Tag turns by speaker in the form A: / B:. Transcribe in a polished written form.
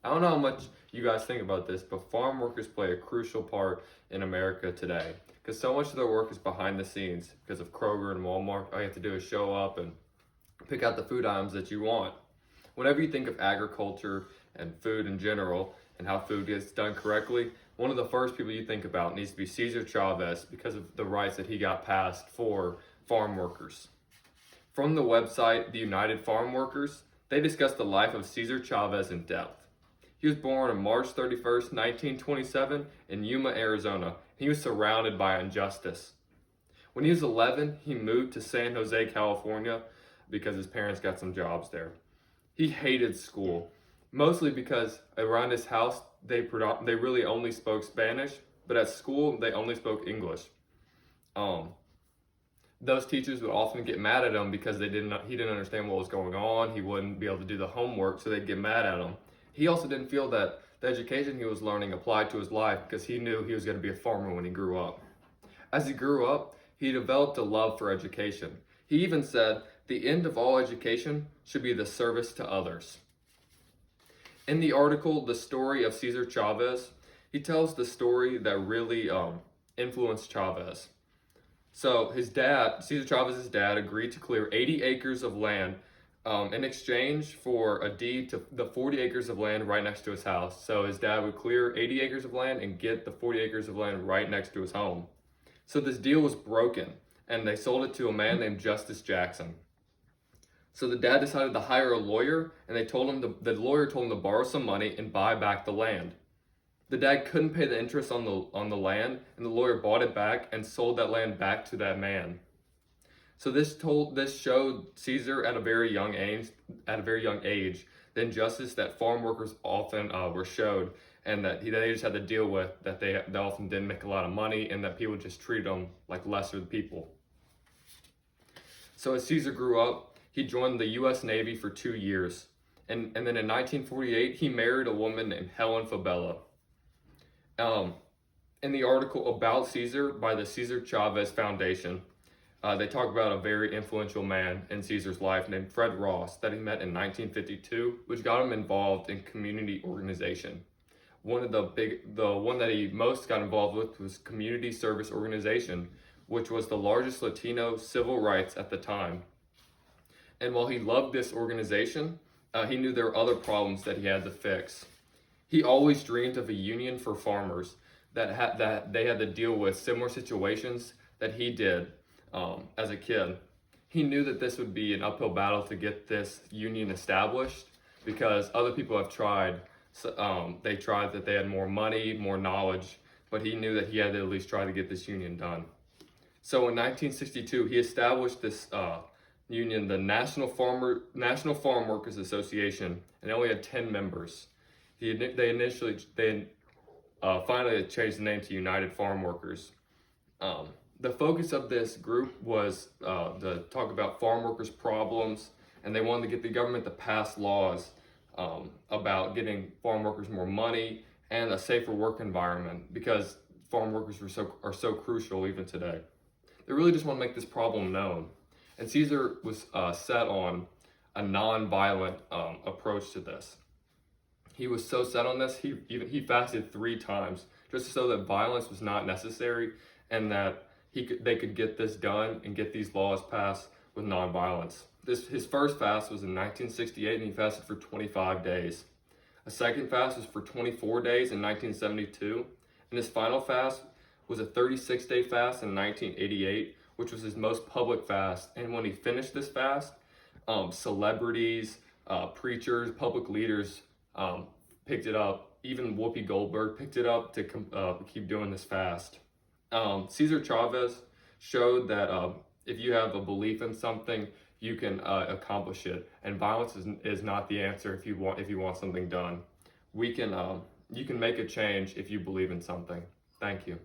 A: I don't know how much you guys think about this, but farm workers play a crucial part in America today because so much of their work is behind the scenes because of Kroger and Walmart. All you have to do is show up and pick out the food items that you want. Whenever you think of agriculture and food in general and how food gets done correctly, one of the first people you think about needs to be Cesar Chavez because of the rights that he got passed for farm workers. From the website, the United Farm Workers, they discuss the life of Cesar Chavez in depth. He was born on March 31st, 1927 in Yuma, Arizona. He was surrounded by injustice. When he was 11, he moved to San Jose, California because his parents got some jobs there. He hated school, mostly because around his house, they really only spoke Spanish, but at school, they only spoke English. Those teachers would often get mad at him because he didn't understand what was going on. He wouldn't be able to do the homework, so they'd get mad at him. He also didn't feel that the education he was learning applied to his life because he knew he was going to be a farmer when he grew up. As he grew up, he developed a love for education. He even said, "The end of all education should be the service to others." In the article, The Story of Cesar Chavez, he tells the story that really influenced Chavez. So his dad, Cesar Chavez's dad, agreed to clear 80 acres of land in exchange for a deed to the 40 acres of land right next to his house. So his dad would clear 80 acres of land and get the 40 acres of land right next to his home. So this deal was broken, and they sold it to a man named Justice Jackson. So the dad decided to hire a lawyer, and the lawyer told him to borrow some money and buy back the land. The dad couldn't pay the interest on the land, and the lawyer bought it back and sold that land back to that man. So this showed Caesar at a very young age, the injustice that farm workers often were showed, and that they just had to deal with, that they often didn't make a lot of money, and that people just treated them like lesser people. So as Caesar grew up, he joined the U.S. Navy for 2 years, and then in 1948 he married a woman named Helen Fabella. In the article About Caesar by the Cesar Chavez Foundation, they talk about a very influential man in Caesar's life named Fred Ross that he met in 1952, which got him involved in community organization. The one that he most got involved with was Community Service Organization, which was the largest Latino civil rights at the time. And while he loved this organization, he knew there were other problems that he had to fix. He always dreamed of a union for farmers that they had to deal with similar situations that he did as a kid. He knew that this would be an uphill battle to get this union established because other people have tried. They tried that they had more money, more knowledge, but he knew that he had to at least try to get this union done. So in 1962, he established this union, the National Farm Workers Association, and it only had 10 members. They finally changed the name to United Farm Workers. The focus of this group was to talk about farm workers' problems, and they wanted to get the government to pass laws about getting farm workers more money and a safer work environment because farm workers are so crucial even today. They really just want to make this problem known. And Caesar was set on a non-violent approach to this. He was so set on this, he fasted 3 times just so that violence was not necessary and that they could get this done and get these laws passed with non-violence. His first fast was in 1968 and he fasted for 25 days. A second fast was for 24 days in 1972, and his final fast was a 36-day fast in 1988, which was his most public fast. And when he finished this fast, celebrities, preachers, public leaders picked it up. Even Whoopi Goldberg picked it up to keep doing this fast. Cesar Chavez showed that if you have a belief in something, you can accomplish it. And violence is not the answer if you want something done. You can make a change if you believe in something. Thank you.